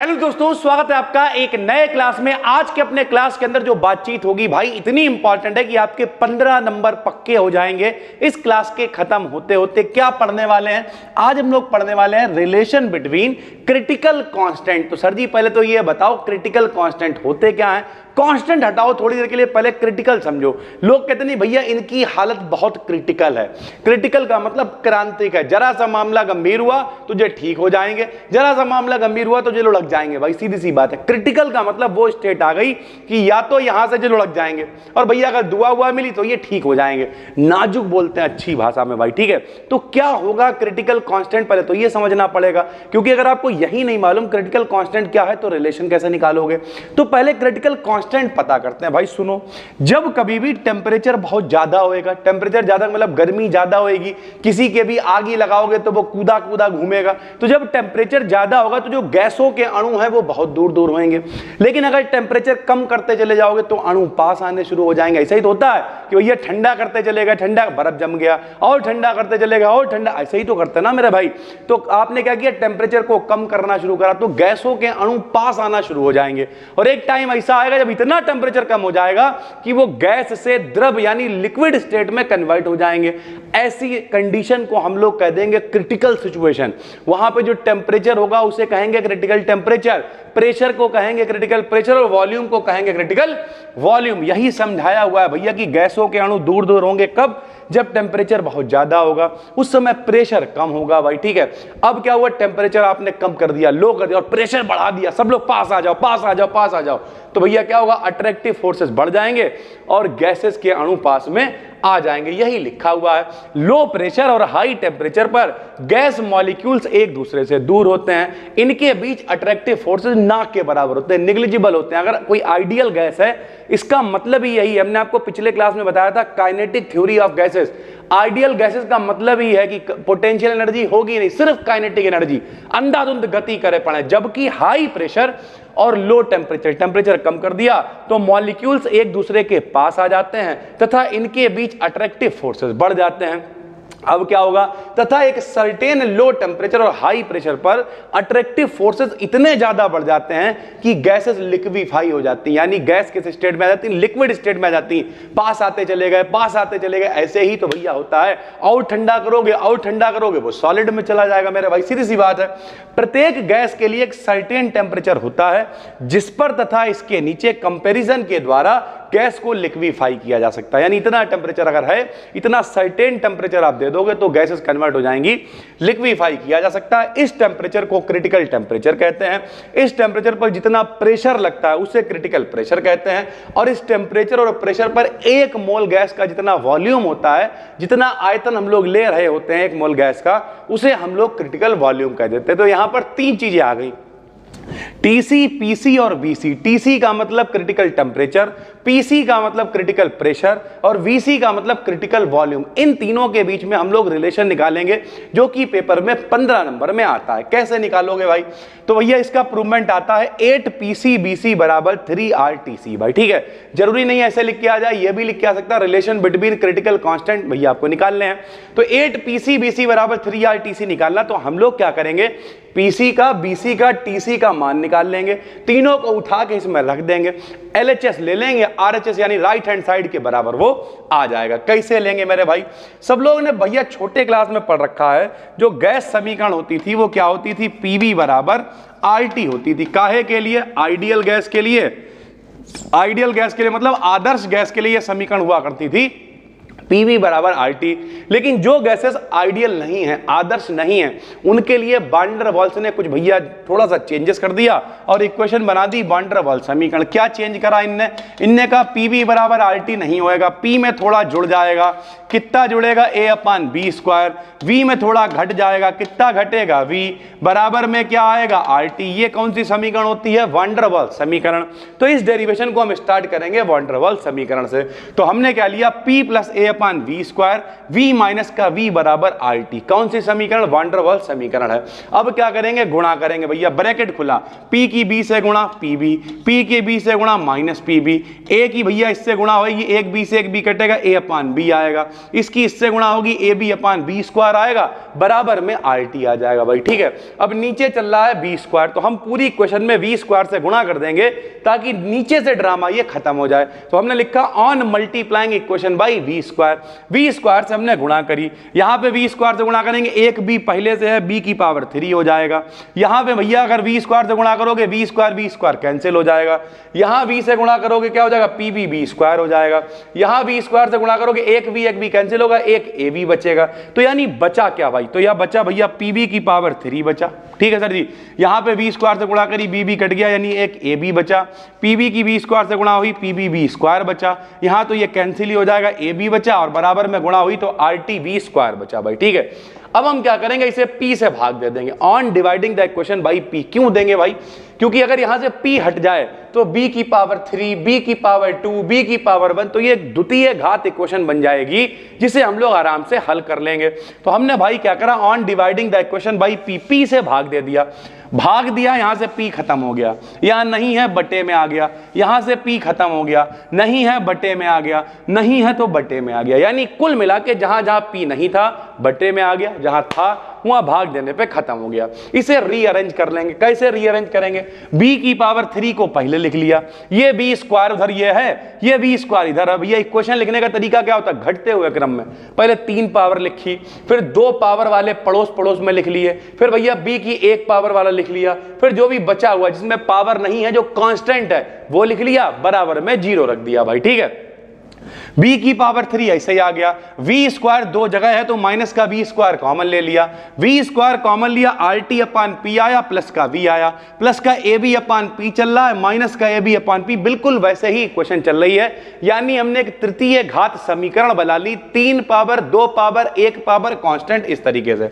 Hello दोस्तों, स्वागत है आपका एक नए क्लास में। आज के अपने क्लास के अंदर जो बातचीत होगी भाई इतनी इंपॉर्टेंट है कि आपके 15 नंबर पक्के हो जाएंगे। इस क्लास के खत्म होते होते क्या पढ़ने वाले हैं? आज हम लोग पढ़ने वाले हैं रिलेशन बिटवीन क्रिटिकल कांस्टेंट। तो सर जी पहले तो ये बताओ क्रिटिकल कांस्टेंट होते क्या हैं? कांस्टेंट हटाओ थोड़ी देर के लिए, पहले क्रिटिकल समझो। लोग कहते नहीं भैया इनकी हालत बहुत क्रिटिकल है। क्रिटिकल का मतलब क्रांतिक है। जरा सा मामला गंभीर हुआ तुझे ठीक हो जाएंगे, जरा सा मामला गंभीर हुआ तुझे लुढ़क जाएंगे। भाई सीधी सी बात है, क्रिटिकल का मतलब वो स्टेट आ गई कि या तो यहां से जो लुढ़क जाएंगे और भैया अगर दुआ हुआ मिली तो ये ठीक हो जाएंगे। नाजुक बोलते हैं अच्छी भाषा में भाई, ठीक है। तो क्या होगा क्रिटिकल कांस्टेंट, पहले तो ये समझना पड़ेगा, क्योंकि अगर आपको यही नहीं मालूम क्रिटिकल कांस्टेंट क्या है तो रिलेशन कैसे निकालोगे। तो पहले क्रिटिकल कांस्टेंट पता करते हैं। भाई सुनो, जब कभी भी टेम्परेचर बहुत ज्यादा होएगा, टेम्परेचर ज्यादा मतलब गर्मी ज्यादा होएगी, किसी के भी आग ही लगाओगे तो वो कूदा कूदा घूमेगा। तो जब टेम्परेचर ज्यादा होगा तो जो गैसों के अणु हैं वो बहुत दूर दूर होंगे। लेकिन अगर टेम्परेचर कम करते चले जाओगे तो अणु पास आने शुरू हो जाएंगे। ऐसा ही तो होता है कि भैया ठंडा करते चले गए, ठंडा बर्फ जम गया, और ठंडा करते चले गए और ठंडा, ऐसे ही तो करते ना मेरे भाई। तो आपने क्या किया, टेम्परेचर को कम करना शुरू करा तो गैसों के अणु पास आना शुरू हो जाएंगे। और एक टाइम ऐसा आएगा जब इतना टेम्परेचर कम हो जाएगा कि वो गैस से द्रव यानी लिक्विड स्टेट में कन्वर्ट हो जाएंगे। ऐसी कंडीशन को हम लोग कह देंगे क्रिटिकल सिचुएशन। वहां पे जो टेम्परेचर होगा उसे कहेंगे क्रिटिकल टेम्परेचर, प्रेशर को कहेंगे क्रिटिकल प्रेशर और वॉल्यूम को कहेंगे क्रिटिकल वॉल्यूम। यही समझाया हुआ है भैया कि गैसों के अणु दूर दूर होंगे कब? जब टेम्परेचर बहुत ज्यादा होगा, उस समय प्रेशर कम होगा भाई, ठीक है। अब क्या हुआ, टेम्परेचर आपने कम कर दिया, लो कर दिया और प्रेशर बढ़ा दिया, सब लोग पास आ जाओ पास आ जाओ पास आ जाओ। तो भैया क्या होगा, अट्रैक्टिव फोर्सेस बढ़ जाएंगे और गैसेस के अणु पास में आ जाएंगे। यही लिखा हुआ है। लो प्रेशर और हाई टेम्परेचर पर गैस मॉलिक्यूल्स एक दूसरे से दूर होते हैं। इनके बीच अट्रैक्टिव फोर्सेस ना के बराबर होते हैं, निग्लिजिबल होते हैं। अगर कोई आइडियल गैस है, इसका मतलब ही यही है, हमने आपको पिछले क्लास में बताया था kinetic theory of gases. Ideal gases का मतलब ही है कि पोटेंशियल एनर्जी होगी नहीं, सिर्फ काइनेटिक एनर्जी, अंधाधुंध गति करे पड़े। जबकि हाई प्रेशर और लो टेम्परेचर, टेम्परेचर कम कर दिया तो मॉलिक्यूल्स एक दूसरे के पास आ जाते हैं तथा इनके बीच अट्रैक्टिव फोर्सेस बढ़ जाते हैं। अब क्या होगा, तथा एक सर्टेन लो टेम्परेचर और हाई प्रेशर पर अट्रैक्टिव फोर्सेस इतने ज्यादा बढ़ जाते हैं कि गैसेस लिक्विफाई हो जाती हैं, यानी गैस किस स्टेट में आ जाती है, लिक्विड स्टेट में आ जाती हैं। पास आते चले गए पास आते चले गए, ऐसे ही तो भैया होता है। और ठंडा करोगे वो सॉलिड में चला जाएगा मेरे भाई, सीधी सी बात है। प्रत्येक गैस के लिए एक सर्टेन टेम्परेचर होता है जिस पर तथा इसके नीचे कंपैरिजन के द्वारा गैस को लिक्विफाई किया जा सकता है। यानी इतना टेम्परेचर अगर है, इतना सर्टेन टेम्परेचर आप दे दोगे तो गैसेस कन्वर्ट हो जाएंगी, लिक्विफाई किया जा सकता है। इस टेम्परेचर को क्रिटिकल टेम्परेचर कहते हैं। इस टेम्परेचर पर जितना प्रेशर लगता है उसे क्रिटिकल प्रेशर कहते हैं। और इस टेम्परेचर और प्रेशर पर एक मोल गैस का जितना वॉल्यूम होता है, जितना आयतन हम लोग ले रहे होते हैं एक मोल गैस का, उसे हम लोग क्रिटिकल वॉल्यूम कह देते हैं। तो यहां पर तीन चीजें आ गई, टीसी, पीसी और वीसी। टीसी का मतलब क्रिटिकल टेम्परेचर, पीसी का मतलब क्रिटिकल प्रेशर और वीसी का मतलब क्रिटिकल वॉल्यूम। इन तीनों के बीच में हम लोग रिलेशन निकालेंगे जो कि पेपर में 15 नंबर में आता है। कैसे निकालोगे भाई? तो भैया इसका प्रूवमेंट आता है 8 पीसी बीसी बराबर 3 आरटीसी भाई, ठीक है। जरूरी नहीं ऐसे लिख के आ जाए, ये भी लिख के आ सकता है रिलेशन बिटवीन क्रिटिकल कांस्टेंट भैया आपको निकालने हैं। तो 8 पीसी बीसी बराबर 3 आरटीसी निकालना, तो हम लोग क्या करेंगे, पीसी का, बीसी का, टीसी का मान निकाल लेंगे, तीनों को उठा के इसमें रख देंगे, एलएचएस ले लेंगे, आरएचएस यानी राइट हैंड साइड के बराबर वो आ जाएगा। कैसे लेंगे मेरे भाई? सब लोगों ने भैया छोटे क्लास में पढ़ रखा है, जो गैस समीकरण होती थी वो क्या होती थी, पीवी बराबर आरटी होती थी। काहे के लिए? आइडियल गैस के लिए। आइडियल गैस के लिए मतलब आदर्श गैस के लिए यह समीकरण हुआ करती थी, पीवी बराबर आरटी। लेकिन जो गैसेस आइडियल नहीं है, आदर्श नहीं है, उनके लिए वान डेर वाल्स ने कुछ भैया थोड़ा सा चेंजेस कर दिया और इक्वेशन बना दी वान डेर वाल्स समीकरण। क्या चेंज करा इनने कहा पीवी बराबर आरटी नहीं होएगा, पी में थोड़ा जुड़ जाएगा, कितना जुड़ेगा, ए अपान बी स्क्वायर, वी में थोड़ा घट जाएगा, कितना घटेगा, वी बराबर में क्या आएगा, आरटी। ये कौन सी समीकरण होती है, वान डेर वाल्स समीकरण। तो इस डेरिवेशन को हम स्टार्ट करेंगे वान डेर वाल्स समीकरण से। तो हमने क्या लिया, P plus a upon V square, V minus का वी बराबर आर टी। कौन सी समीकरण? वैन डर वाल्स समीकरण है। अब क्या करेंगे? गुणा करेंगे भैया, ब्रैकेट खुला, पी की बी से गुणा पी बी, पी के बी से गुणा माइनस पी बी, ए की भैया इससे गुणा होगी, एक बी से एक बी कटेगा, ए अपान बी आएगा, इसकी इससे गुणा होगी, a b upon b square आएगा, बराबर में आर टी आ जाएगा भाई। ठीक है, अब नीचे चल रहा है बी स्क्वायर, तो हम पूरी इक्वेशन में वी स्क्वायर से गुणा कर देंगे ताकि नीचे से ड्रामा ये खत्म हो जाए। तो हमने लिखा on multiplying equation by V square, V square से हमने गुणा करी, यहां पे वी स्क्वायर से गुणा करेंगे, एक बी पहले से है, बी की पावर 3 हो जाएगा। यहां पे भैया अगर वी स्क्वायर से गुणा करोगे वी स्क्वायर कैंसिल हो जाएगा, यहां वी से गुणा करोगे क्या हो जाएगा? पी बी बी स्क्वायर हो जाएगा, यहां वी स्क्वायर से गुणा करोगे एक बी कैंसिल होगा, एक ए बी बचेगा। तो यानी बचा क्या भाई? तो यह बचा भैया पी बी की पावर 3 बचा। ठीक है सर जी, यहां पे बी स्क्वायर से गुणा करी, बी बी कट गया, यानी एक ए बी बचा, पी बी की बी स्क्वायर से गुणा हुई, पी बी बी स्क्वायर बचा, यहां तो ये कैंसिल ही हो जाएगा, ए बी बचा और बराबर में गुणा हुई तो आर टी बी स्क्वायर बचा भाई। ठीक है, अब हम क्या करेंगे? इसे p से भाग दे देंगे on dividing the equation by p। क्यों देंगे भाई? क्योंकि अगर यहां से p हट जाए तो b की पावर 3, b की पावर 2, b की पावर 1, तो ये द्वितीय घात इक्वेशन बन जाएगी जिसे हम लोग आराम से हल कर लेंगे। तो हमने भाई क्या करा? On dividing the equation by p से भाग दे दिया, भाग दिया, यहां से p खत्म हो गया, यहां नहीं है बटे में आ गया, यहां से p खत्म हो गया, नहीं है बटे में आ गया, नहीं है तो बटे में आ गया, यानी कुल मिला के जहां जहां p नहीं था बटे में आ गया, जहां था वहां भाग देने पे खत्म हो गया। इसे रीअरेंज कर लेंगे। कैसे रीअरेंज करेंगे? b की पावर 3 को पहले लिख लिया, ये b स्क्वायर उधर ये है, ये b स्क्वायर इधर। अब ये इक्वेशन लिखने का तरीका क्या होता है? घटते हुए क्रम में, पहले 3 पावर लिखी, फिर 2 पावर वाले पड़ोस पड़ोस में लिख लिए, फिर भैया b की 1 पावर वाला लिख लिया, फिर जो भी बचा हुआ जिसमें पावर नहीं है, जो कांस्टेंट है, वो लिख लिया, बराबर में 0 रख दिया भाई। ठीक है, b की पावर 3 ऐसे ही आ गया, v स्क्वायर 2 जगह है तो माइनस का v स्क्वायर कॉमन ले लिया, v स्क्वायर कॉमन लिया, आर टी अपान p आया, प्लस का v आया, प्लस का ए बी अपान p चल रहा है, माइनस का ए बी अपान p, बिल्कुल वैसे ही इक्वेशन चल रही है। यानी हमने एक तृतीय घात समीकरण बना ली, 3 पावर 2 पावर 1 पावर कांस्टेंट, इस तरीके से।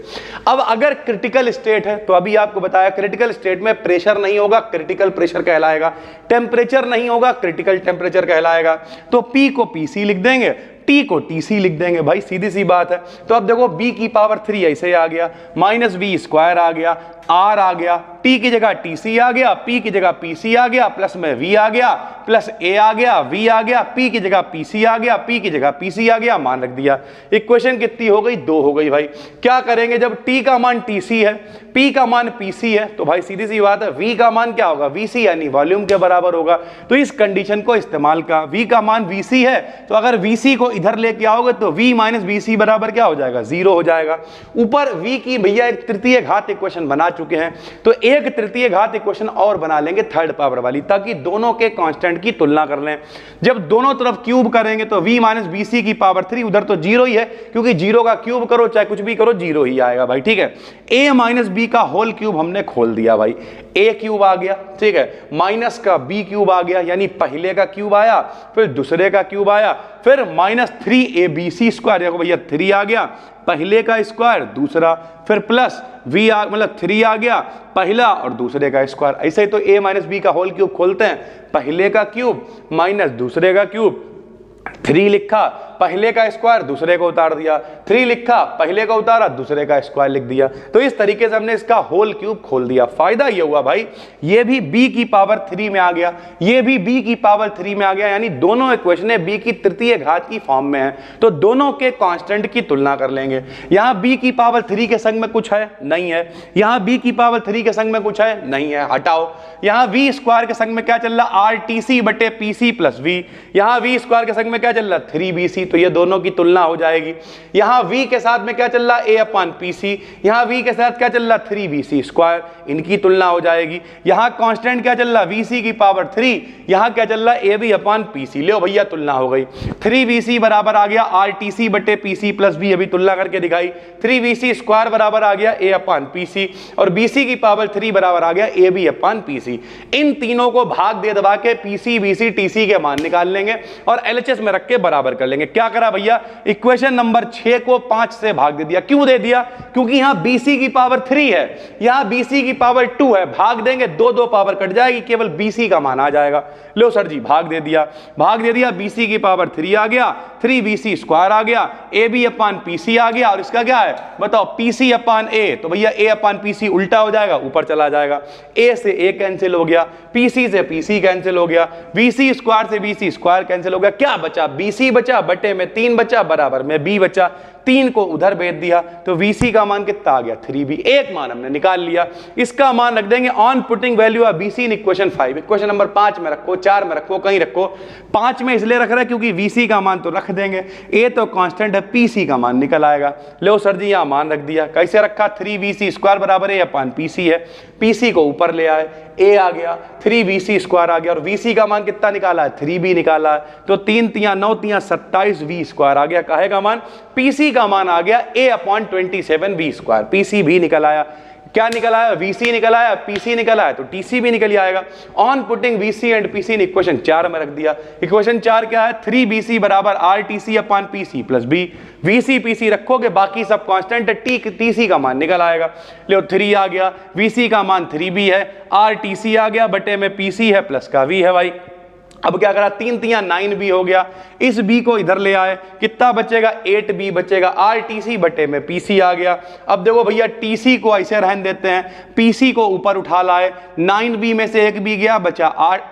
अब अगर क्रिटिकल स्टेट है तो अभी आपको बताया क्रिटिकल स्टेट में प्रेशर नहीं होगा, क्रिटिकल प्रेशर कहलाएगा, टेम्परेचर नहीं होगा, क्रिटिकल टेम्परेचर कहलाएगा। तो p को pc लिख देंगे, t को tc लिख देंगे भाई, सीधी सी बात है। तो अब देखो b की पावर 3 ऐसे आ गया, माइनस v स्क्वायर आ गया, r आ गया, t की जगह tc आ गया, p की जगह pc आ गया, प्लस में v आ गया, प्लस a आ गया, v आ गया, p की जगह pc आ गया, p की जगह pc आ गया, मान रख दिया। इक्वेशन कितनी हो गई? 2 हो गई भाई। क्या करेंगे? जब t का मान tc है, p का मान pc है, तो भाई सीधी सी बात है v का मान क्या होगा? vc, यानी वॉल्यूम के बराबर होगा। तो इस कंडीशन को इस्तेमाल का, v का मान vc है, तो अगर vc को इधर लेके आओगे तो v माइनस vc बराबर क्या हो जाएगा? 0 हो जाएगा। ऊपर v की भैया एक तृतीय घात इक्वेशन बना चुके हैं, तो एक तृतीय घात इक्वेशन और बना लेंगे थर्ड पावर वाली, ताकि दोनों के कांस्टेंट की तुलना कर लें। जब दोनों तरफ क्यूब करेंगे तो v माइनस bc की पावर 3, उधर तो 0 ही है, क्योंकि 0 का क्यूब करो चाहे कुछ भी करो 0 ही आएगा भाई। ठीक है, a माइनस b का होल क्यूब हमने खोल दिया भाई, a क्यूब आ गया, ठीक है, माइनस का b क्यूब आ गया, यानी पहले का क्यूब आया, फिर दूसरे का क्यूब आया, फिर माइनस 3abc स्क्वायर, देखो भैया 3 आ गया, पहले का स्क्वायर दूसरा, फिर प्लस v मतलब 3 आ गया, पहला और दूसरे का स्क्वायर। ऐसे ही तो a माइनस b का होल क्यूब खोलते हैं, पहले का क्यूब माइनस दूसरे का क्यूब, 3 लिखा, पहले का स्क्वायर दूसरे को उतार दिया, 3 लिखा, पहले का उतारा, दूसरे का स्क्वायर लिख दिया। तो इस तरीके से हमने इसका होल क्यूब खोल दिया। फायदा ये हुआ भाई, ये भी b की पावर 3 में आ गया, ये भी b की पावर 3 में आ गया, यानी दोनों इक्वेशनें b की तृतीय घात की फॉर्म में है, तो दोनों के कांस्टेंट की तुलना कर लेंगे। यहां b की पावर 3 के संग में कुछ है? नहीं है। यहां b की पावर 3 के संग में कुछ है? नहीं है, हटाओ। यहां v स्क्वायर के संग में क्या चल रहा? rtc बटे pc प्लस v। यहां v स्क्वायर के संग में क्या चल रहा? 3bc, तो ये दोनों की तुलना हो जाएगी। यहां v के साथ में क्या चल रहा? a अपान pc, यहां v के साथ क्या चल रहा? 3bc स्क्वायर, इनकी तुलना हो जाएगी। यहां कांस्टेंट क्या चल रहा? vc की पावर 3, यहां क्या चल रहा? ab अपान pc। लो भैया तुलना हो गई, 3bc बराबर आ गया rtc बटे pc प्लस v, अभी तुलना करके दिखाई, 3bc स्क्वायर बराबर आ गया a अपान pc, और bc की पावर 3 बराबर आ गया ab अपान pc। इन तीनों को भाग दे दबा के pc bc tc के मान निकाल लेंगे और LHS में रख के बराबर कर लेंगे। क्या करा भैया, इक्वेशन नंबर 6 को 5 से भाग दे दिया। क्यों दे दिया, क्योंकि यहां BC की पावर 3 है, यहां BC की पावर 2 है, भाग देंगे दो पावर कट जाएगी, केवल BC का मान आ जाएगा। लो सर जी भाग दे दिया, BC की पावर 3 आ गया, 3BC स्क्वायर आ गया, AB अपान PC आ गया, और इसका क्या है बताओ, PC अपान A, तो भैया A अपान PC उल्टा हो जाएगा, ऊपर चला जाएगा, A से A कैंसिल हो गया, PC से PC कैंसिल हो गया, BC स्क्वायर से BC स्क्वायर कैंसिल हो गया, क्या बचा, BC बचा, बटे में 3 बचा, बराबर में B बचा, 3 को उधर भेज दिया, तो VC का मान कितना आ गया 3B, एक मान हमने निकाल लिया। इसका मान रख देंगे on putting value of BC in equation 5, equation number 5 में रखो, 4 में रखो, कहीं रखो। 5 में इसलिए रख रहा है क्योंकि VC का मान तो रख देंगे, A तो कांस्टेंट है, PC का मान निकल आएगा। लो सर जी यहां मान रख दिया, कैसे रखा, 3BC स्क्वायर बराबर A अपान PC है, PC को ऊपर ले आए, A आ गया, 3BC स्क्वायर आ गया, और VC का मान कितना निकाला है 3B निकाला है, तो 3 तियां 9 तियां 27 V स्क्वायर आ गया, काहे का मान, PC का मान आ गया A upon 27 V square, PC भी निकल आया, क्या निकल आया, VC निकल आया, PC निकल आया, तो TC भी निकल आएगा। On putting VC and PC in equation 4 में रख दिया, इक्वेशन 4 क्या है, 3BC बराबर RTC upon PC plus B, VC PC रखोगे, बाकी सब कांस्टेंट है, TC का मान निकल आएगा। लो 3 आ गया, VC का मान 3B है, RTC आ गया, बटे में PC है, प्लस का V है भाई। अब क्या करा, 3 तियां 9B हो गया, इस B को इधर ले आए, कितना बचेगा 8B बचेगा, RTC बटे में PC आ गया। अब देखो भैया TC को ऐसे रहने देते हैं, PC को ऊपर उठा लाए, 9B में से 1B गया, बचा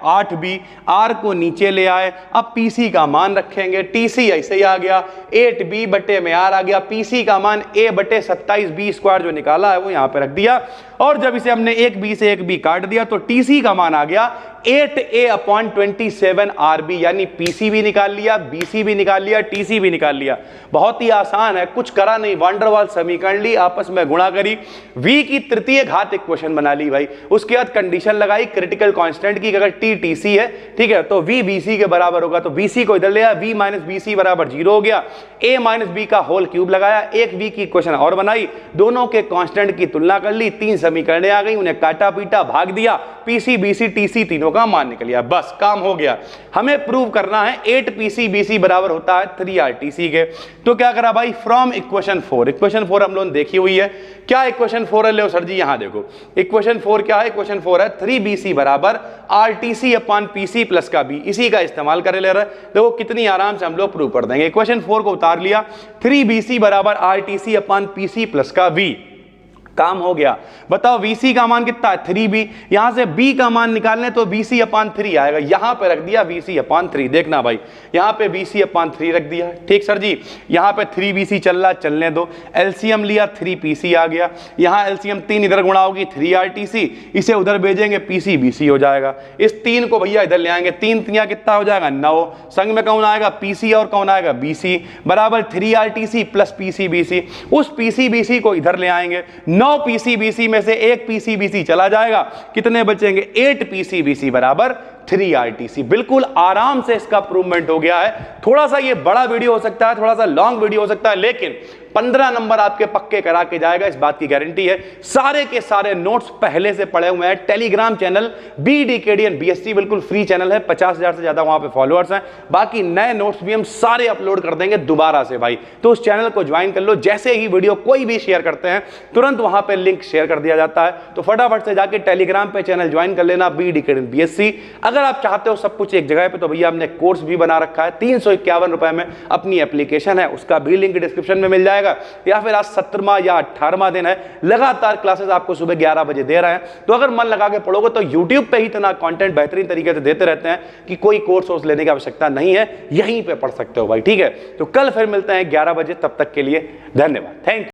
8B, R को नीचे ले आए, अब PC का मान रखेंगे, TC ऐसे ही आ गया, 8B बटे में R आ गया, PC का मान A बटे 27B स्क्वायर जो निकाला है वो यहाँ पे रख दिया, और जब इसे हमने 1B से 1B काट दिया तो TC का मान आ गया 8A अपॉन 27 RB, यानी PC भी निकाल लिया, BC भी निकाल लिया, TC भी निकाल लिया। बहुत ही आसान है, कुछ करा नहीं, वांडरवाल समीकरण ली, आपस में गुणा करी, V की तृतीय घात इक्वेशन बना ली भाई, उसके बाद कंडीशन लगाई क्रिटिकल कांस्टेंट की, अगर T TC है ठीक है तो V BC के बराबर होगा, तो BC को इधर ले आया, V माइनस BC बराबर 0 हो गया, A माइनस B का होल क्यूब लगाया, एक V की इक्वेशन और बनाई, दोनों के कांस्टेंट की तुलना कर ली, 3 समीकरणें आ गई, उन्हें काटा पीटा भाग दिया, PC BC TC तीनों का मान निकल गया, बस काम हो गया। हमें प्रूव करना है 8PC BC बराबर होता है 3RTC के, तो क्या करा भाई, फ्रॉम इक्वेशन 4, इक्वेशन 4 हम लोगों ने देखी हुई है, क्या इक्वेशन 4 है, लो सर जी यहां देखो, इक्वेशन 4 क्या है, इक्वेशन 4 है 3BC बराबर RTC अपॉन PC प्लस का B, इसी का इस्तेमाल करे ले रहा है, देखो कितनी आराम से हम लोग प्रूव कर देंगे। इक्वेशन 4 को उतार लिया, 3BC बराबर RTC अपॉन PC प्लस का V, काम हो गया। बताओ VC का मान कितना है 3B, यहां से B का मान निकालने तो BC अपान 3 आएगा, यहां पे रख दिया VC अपान 3, देखना भाई यहां पे BC अपान 3 रख दिया, ठीक सर जी, यहां पे 3BC चल रहा, चलने दो, एलसीएम लिया 3PC आ गया, यहां एलसीएम 3 इधर गुणा होगी 3RTC, इसे उधर भेजेंगे PC BC हो जाएगा, इस 3 को भैया इधर ले आएंगे, 3 तियां कितना हो जाएगा 9, संग में कौन आएगा PC और कौन आएगा BC बराबर 3RTC प्लस PC BC, उस PC BC को इधर ले आएंगे, 9 PC BC में से एक PC BC चला जाएगा, कितने बचेंगे 8 PC BC बराबर 3RTC। बिल्कुल आराम से इसका प्रूवमेंट हो गया है। थोड़ा सा ये बड़ा वीडियो हो सकता है, थोड़ा सा लॉन्ग वीडियो हो सकता है, लेकिन 15 नंबर आपके पक्के करा के जाएगा, इस बात की गारंटी है। सारे के सारे नोट्स पहले से पड़े हुए हैं, टेलीग्राम चैनल BDKDN BSc बिल्कुल फ्री चैनल है, 50,000 से ज्यादा वहां पे फॉलोअर्स हैं, बाकी नए नोट्स भी हम सारे अपलोड कर देंगे दोबारा से भाई, तो उस चैनल को ज्वाइन कर लो, जैसे ही वीडियो कोई भी शेयर करते हैं तुरंत वहां पे लिंक शेयर कर दिया जाता है, तो फटाफट से जाके टेलीग्राम पे चैनल ज्वाइन कर लेना BDKDN BSc। अगर आप चाहते हो सब कुछ एक जगह पे, तो भैया हमने कोर्स भी बना रखा है, 351 रुपए में अपनी एप्लीकेशन है, उसका भी लिंक डिस्क्रिप्शन में मिल जाएगा, या फिर आज 17वां या 18वां दिन है, लगातार क्लासेस आपको सुबह 11 बजे दे रहे हैं, तो अगर मन लगा के पढ़ोगे तो यूट्यूब पे ही इतना कंटेंट बेहतरीन तरीके से देते रहते हैं कि कोई कोर्स लेने की आवश्यकता नहीं है, यहीं पे पढ़ सकते हो भाई, ठीक है। तो कल फिर मिलते हैं 11 बजे, तब तक के लिए धन्यवाद, थैंक यू।